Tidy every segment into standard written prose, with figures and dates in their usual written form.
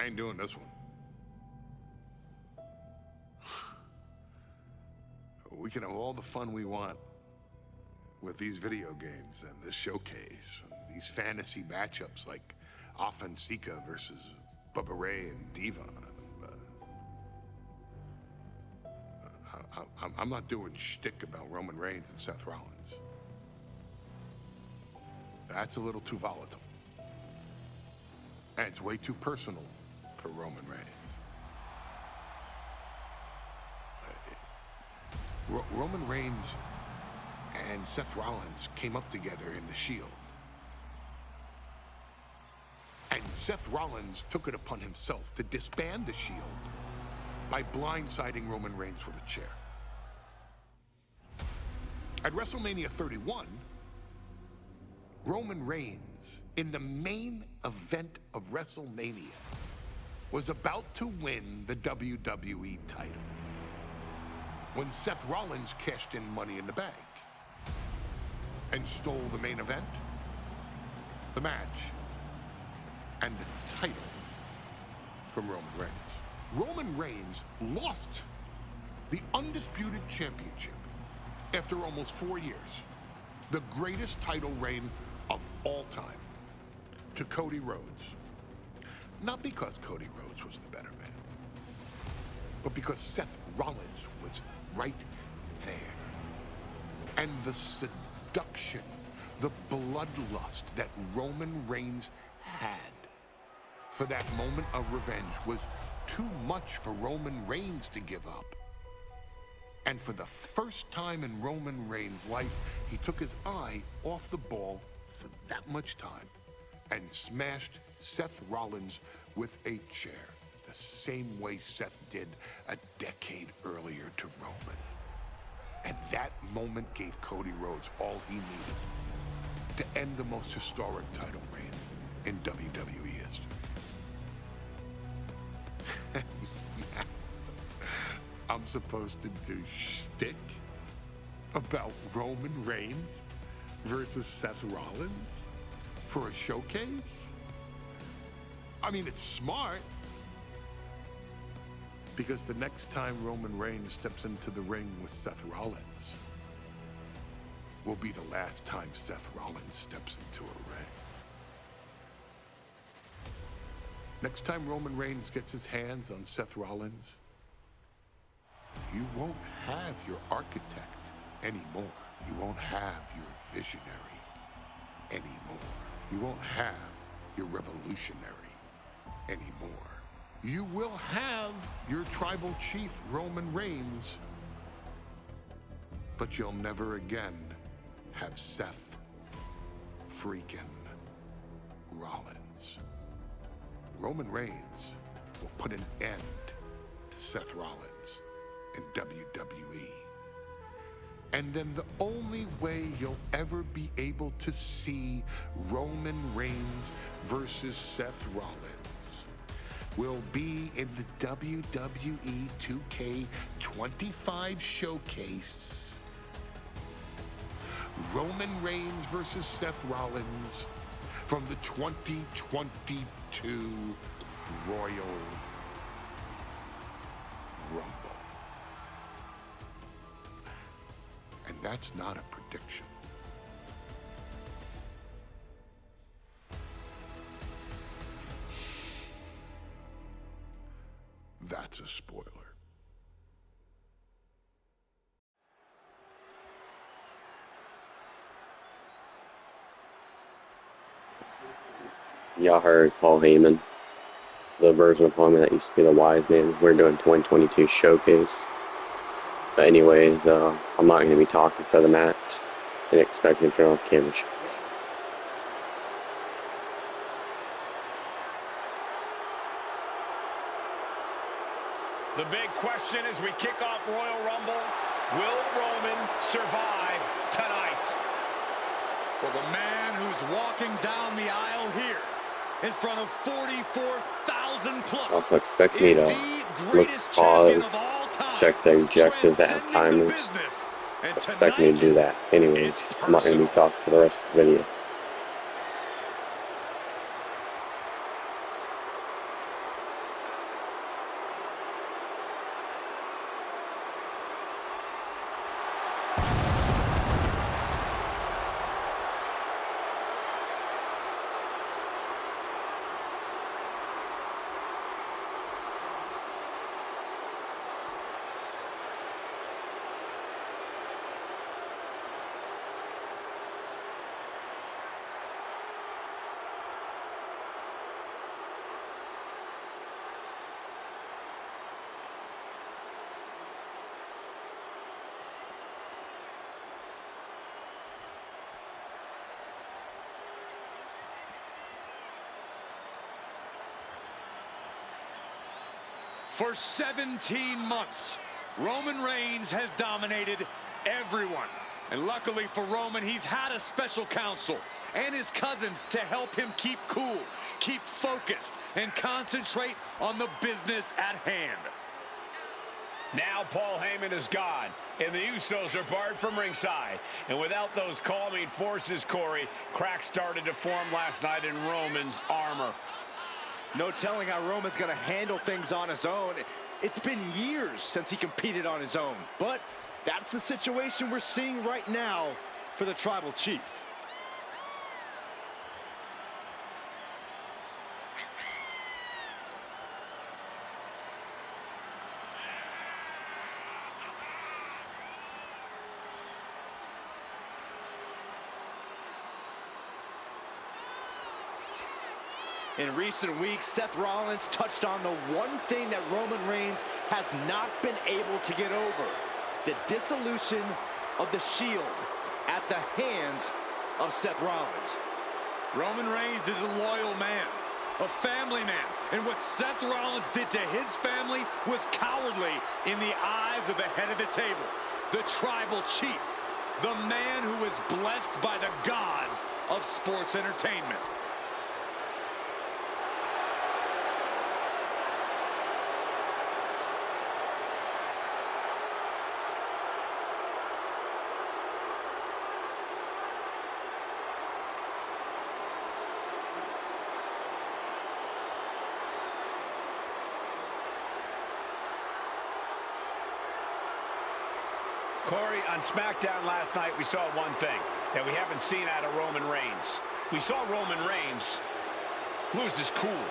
I ain't doing this one. We can have all the fun we want with these video games and this showcase and these fantasy matchups like Offensica versus Bubba Ray and Diva. I'm not doing shtick about Roman Reigns and Seth Rollins. That's a little too volatile. And it's way too personal for Roman Reigns. Roman Reigns and Seth Rollins came up together in the Shield. And Seth Rollins took it upon himself to disband the Shield by blindsiding Roman Reigns with a chair. At WrestleMania 31, Roman Reigns, in the main event of WrestleMania, was about to win the WWE title when Seth Rollins cashed in Money in the Bank and stole the main event, the match, and the title from Roman Reigns. Roman Reigns lost the undisputed championship after almost 4 years, the greatest title reign of all time, to Cody Rhodes. Not because Cody Rhodes was the better man, but because Seth Rollins was right there. And the seduction, the bloodlust that Roman Reigns had for that moment of revenge was too much for Roman Reigns to give up. And for the first time in Roman Reigns' life, he took his eye off the ball for that much time and smashed Seth Rollins with a chair, the same way Seth did a decade earlier to Roman. And that moment gave Cody Rhodes all he needed to end the most historic title reign in WWE history. I'm supposed to do shtick about Roman Reigns versus Seth Rollins for a showcase? I mean, it's smart, because the next time Roman Reigns steps into the ring with Seth Rollins will be the last time Seth Rollins steps into a ring. Next time Roman Reigns gets his hands on Seth Rollins, you won't have your architect anymore. You won't have your visionary anymore. You won't have your revolutionary anymore. You will have your tribal chief, Roman Reigns, but you'll never again have Seth freaking Rollins. Roman Reigns will put an end to Seth Rollins in WWE. And then the only way you'll ever be able to see Roman Reigns versus Seth Rollins will be in the WWE 2K25 showcase. Roman Reigns versus Seth Rollins from the 2022 Royal Rumble. And that's not a prediction. That's a spoiler. Y'all heard Paul Heyman, the version of Paul Heyman that used to be the Wise Man. We're doing 2022 Showcase. But anyways, I'm not going to be talking for the match and expecting to turn off camera shots. The big question as we kick off Royal Rumble, will Roman survive tonight? Well, the man who's walking down the aisle here in front of 44,000 plus. Also expect me to look, pause, check the objectives that have timers. Expect me to do that. Anyways, I'm not going to be talking for the rest of the video. For 17 months, Roman Reigns has dominated everyone. And luckily for Roman, he's had a special counsel and his cousins to help him keep cool, keep focused, and concentrate on the business at hand. Now Paul Heyman is gone, and the Usos are barred from ringside. And without those calming forces, Corey, cracks started to form last night in Roman's armor. No telling how Roman's going to handle things on his own. It's been years since he competed on his own, but that's the situation we're seeing right now for the Tribal Chief. In recent weeks, Seth Rollins touched on the one thing that Roman Reigns has not been able to get over: the dissolution of the Shield at the hands of Seth Rollins. Roman Reigns is a loyal man, a family man, and what Seth Rollins did to his family was cowardly in the eyes of the head of the table, the Tribal Chief, the man who is blessed by the gods of sports entertainment. Corey, on SmackDown last night, we saw one thing that we haven't seen out of Roman Reigns. We saw Roman Reigns lose his cool.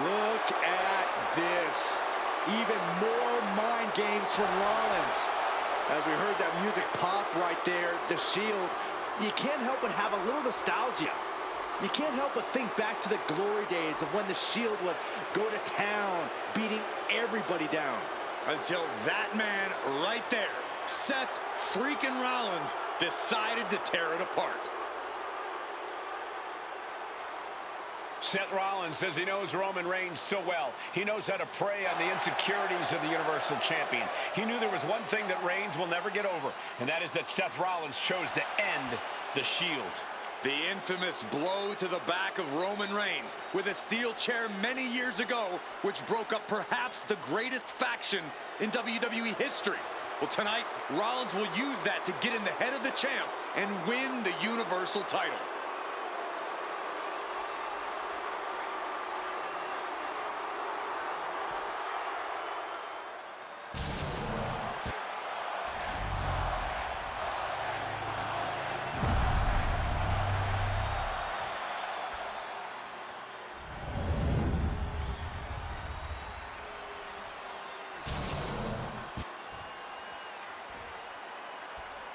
Look at this. Even more mind games from Rollins. As we heard that music pop right there, the Shield, you can't help but have a little nostalgia. You can't help but think back to the glory days of when the Shield would go to town, beating everybody down. Until that man right there, Seth freaking Rollins, decided to tear it apart. Seth Rollins says he knows Roman Reigns so well. He knows how to prey on the insecurities of the Universal Champion. He knew there was one thing that Reigns will never get over, and that is that Seth Rollins chose to end the Shield. The infamous blow to the back of Roman Reigns with a steel chair many years ago, which broke up perhaps the greatest faction in WWE history. Well, tonight, Rollins will use that to get in the head of the champ and win the Universal title.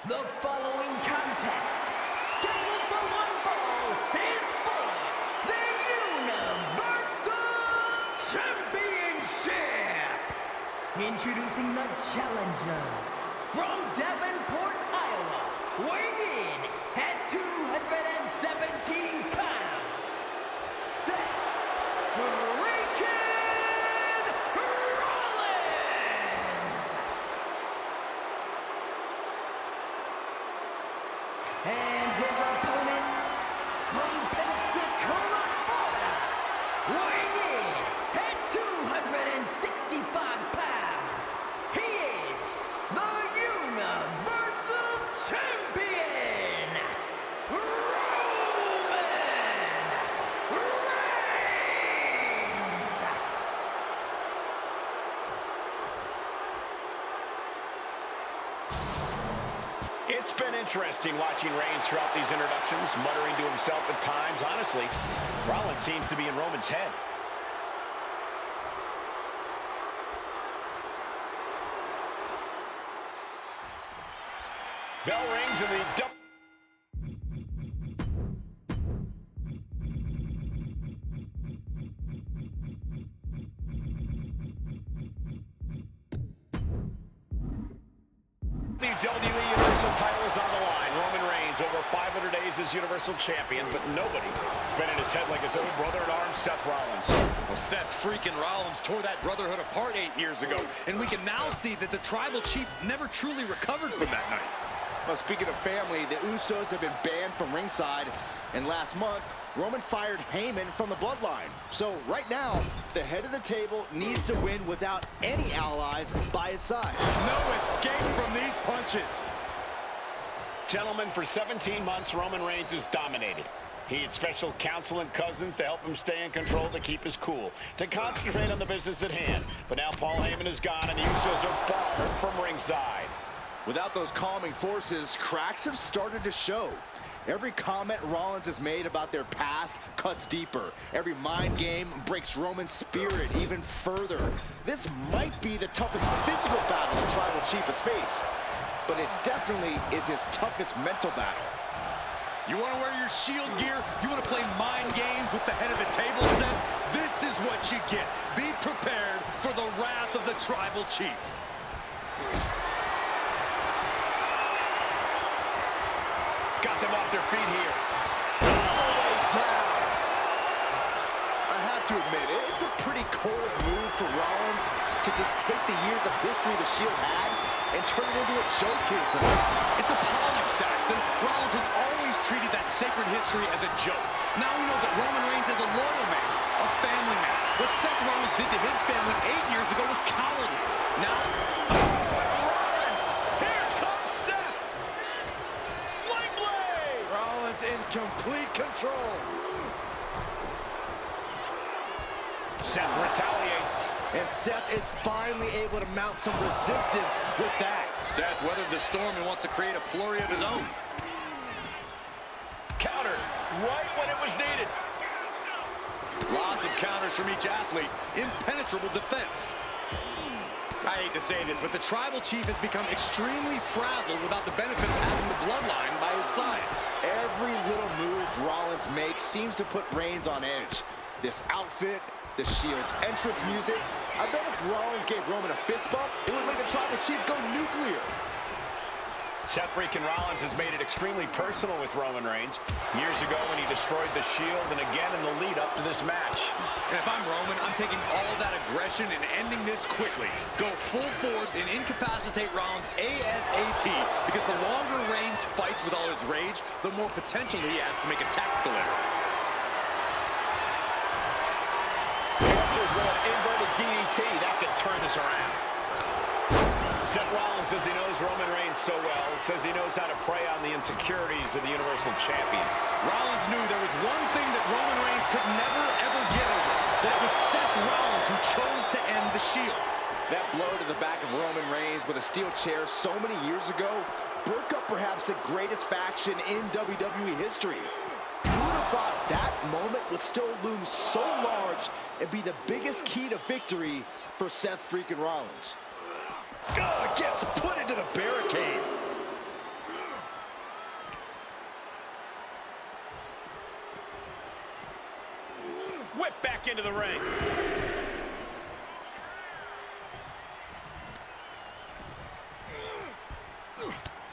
The following contest, scheduled for one fall, is for the Universal Championship. Introducing the challenger from Davenport, Iowa, weighing in at 217 pounds, Seth freaking Rollins. And his opponent It's been interesting watching Reigns throughout these introductions, muttering to himself at times. Honestly, Rollins seems to be in Roman's head. Bell rings and the double. The WWE Universal title is on the line. Roman Reigns over 500 days as Universal Champion, but nobody's been in his head like his own brother-at-arms, Seth Rollins. Well, Seth freaking Rollins tore that brotherhood apart 8 years ago, and we can now see that the Tribal Chief never truly recovered from that night. Well, speaking of family, the Usos have been banned from ringside, and last month, Roman fired Heyman from the bloodline. So right now, the head of the table needs to win without any allies by his side. No escape from these punches. Gentlemen, for 17 months, Roman Reigns has dominated. He had special counsel and cousins to help him stay in control, to keep his cool, to concentrate on the business at hand. But now Paul Heyman is gone, and the Usos are barred from ringside. Without those calming forces, cracks have started to show. Every comment Rollins has made about their past cuts deeper. Every mind game breaks Roman's spirit even further. This might be the toughest physical battle the Tribal Chief has faced, but it definitely is his toughest mental battle. You want to wear your Shield gear? You want to play mind games with the head of the table, Seth? This is what you get. Be prepared for the wrath of the Tribal Chief. Got them off their feet here. All the way down. I have to admit, it's a pretty cold move for Rollins to just take the years of history the Shield had and turn it into a joke here tonight. It's appalling, Saxton. Rollins has always treated that sacred history as a joke. Now we know that Roman Reigns is a loyal man, a family man. What Seth Rollins did to his family 8 years ago was cowardly. Now, Rollins! Here comes Seth! Sling blade! Rollins in complete control. Seth retaliates. And Seth is finally able to mount some resistance with that. Seth weathered the storm and wants to create a flurry of his own. Counter right when it was needed. Lots of counters from each athlete. Impenetrable defense. I hate to say this, but the Tribal Chief has become extremely frazzled without the benefit of having the bloodline by his side. Every little move Rollins makes seems to put Reigns on edge. This outfit, the Shield's entrance music. I bet if Rollins gave Roman a fist bump, it would make the Tribal Chief go nuclear. Seth freaking Rollins has made it extremely personal with Roman Reigns. Years ago when he destroyed the Shield, and again in the lead up to this match. And if I'm Roman, I'm taking all that aggression and ending this quickly. Go full force and incapacitate Rollins ASAP, because the longer Reigns fights with all his rage, the more potential he has to make a tactical error. Answers with an inverted DDT. That could turn this around. Seth Rollins says he knows Roman Reigns so well, says he knows how to prey on the insecurities of the Universal Champion. Rollins knew there was one thing that Roman Reigns could never, ever get over. That it was Seth Rollins who chose to end the Shield. That blow to the back of Roman Reigns with a steel chair so many years ago broke up perhaps the greatest faction in WWE history. Who would have thought that moment would still loom so large and be the biggest key to victory for Seth freaking Rollins? Gets put into the barricade. Whip back into the ring.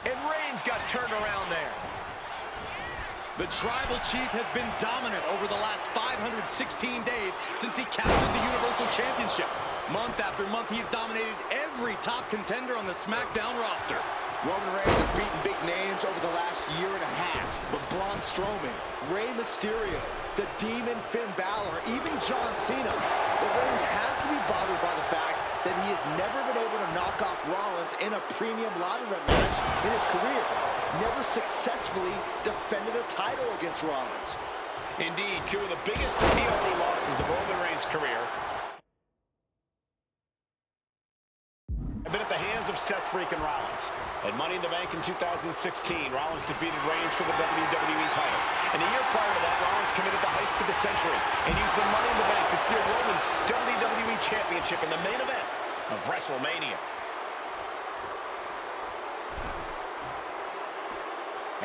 And Reigns got turned around there. The Tribal Chief has been dominant over the last 516 days since he captured the Universal Championship. Month after month, he's dominated every top contender on the SmackDown roster. Roman Reigns has beaten big names over the last year and a half, but Braun Strowman, Rey Mysterio, the Demon Finn Balor, even John Cena. But Reigns has to be bothered by the fact that he has never been able to knock off Rollins in a premium ladder match in his career. Never successfully defended a title against Rollins. Indeed, two of the biggest PLE losses of Roman Reigns' career have been at the hands of Seth freaking Rollins. At Money in the Bank in 2016, Rollins defeated Reigns for the WWE title. And a year prior to that, Rollins committed the heist to the century and used the Money in the Bank to steal Roman's WWE Championship in the main event of WrestleMania.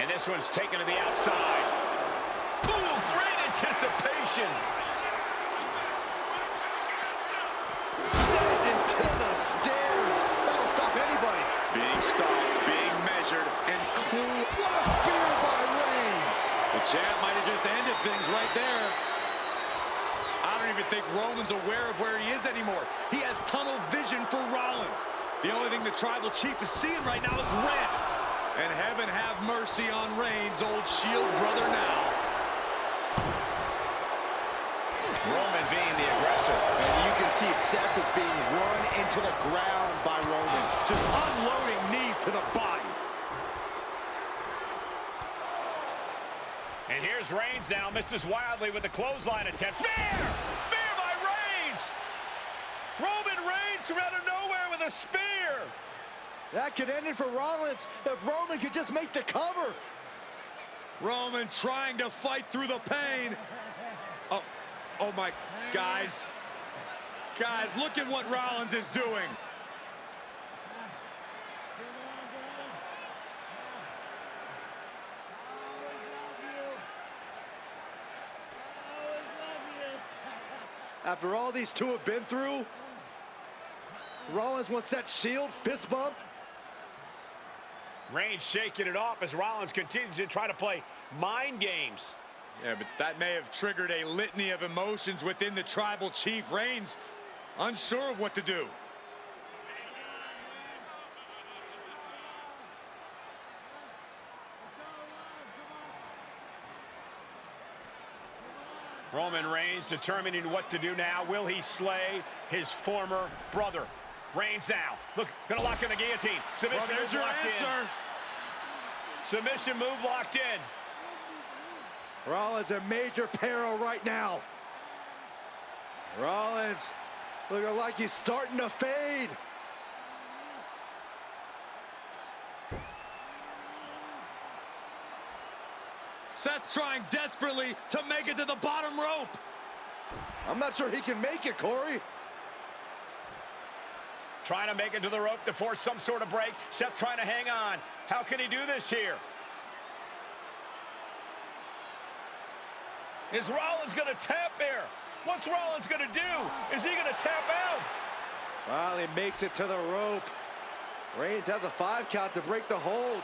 And this one's taken to the outside. Ooh, great anticipation. Sent into the stairs. That'll stop anybody. Being stalked, being measured, and What a spear by Reigns. the champ might have just ended things right there. I don't even think Roman's aware of where he is anymore. He has tunnel vision for Rollins. The only thing the Tribal Chief is seeing right now is red. And heaven have mercy on Reigns, old Shield brother now. Roman being the aggressor. And you can see Seth is being run into the ground by Roman. Just unloading knees to the body. And here's Reigns now, misses wildly with the clothesline attempt. Spear! Spear by Reigns! Roman Reigns from out of nowhere with a spear! That could end it for Rollins if Roman could just make the cover. Roman trying to fight through the pain. Oh my, guys. Guys, look at what Rollins is doing. After all these two have been through, Rollins wants that Shield fist bump. Reigns shaking it off as Rollins continues to try to play mind games. Yeah, but that may have triggered a litany of emotions within the Tribal Chief. Reigns unsure of what to do. Roman Reigns determining what to do now. Will he slay his former brother? Reigns now. Look, gonna lock in the guillotine. Submission Well, there's move your locked answer. in. Submission move locked in. Rollins in major peril right now. Rollins looking like he's starting to fade. Seth trying desperately to make it to the bottom rope. I'm not sure he can make it, Corey. Trying to make it to the rope to force some sort of break. Seth trying to hang on. How can he do this here? Is Rollins going to tap here? What's Rollins going to do? Is he going to tap out? Well, he makes it to the rope. Reigns has a 5 count to break the hold.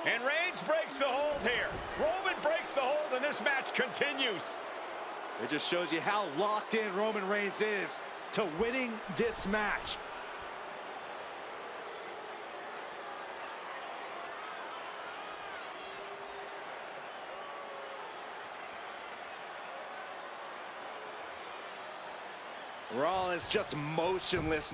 And Reigns breaks the hold here. Roman breaks the hold, and this match continues. It just shows you how locked in Roman Reigns is to winning this match. Rollins just motionless.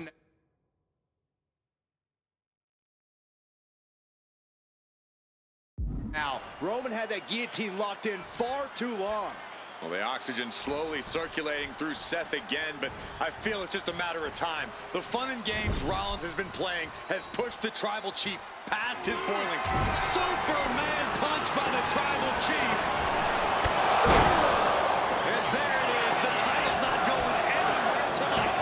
Now, Roman had that guillotine locked in far too long. Well, the oxygen slowly circulating through Seth again, but I feel it's just a matter of time. The fun and games Rollins has been playing has pushed the Tribal Chief past his boiling. Superman punch by the Tribal Chief. And there it is. The title's not going anywhere tonight.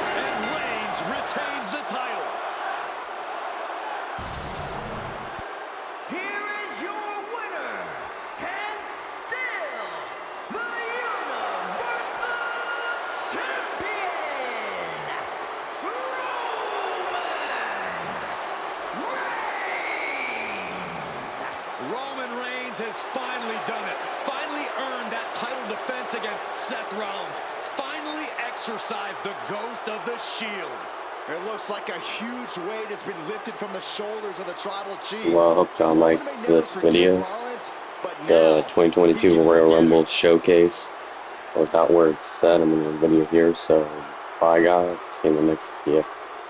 And Reigns retains the title. Here is your winner, and still the Universal Champion, Roman Reigns has finally done it. Finally earned that title defense against Seth Rollins. Finally exercised the ghost of the Shield. It looks like a huge weight has been lifted from the shoulders of the Tribal Chief. Well, I hope y'all like Roman may never this forgive video. Rollins, but The now 2022 he can Royal forgive Rumble him. showcase. Without words said, I'm in the video here. So, bye guys. See you in the next video.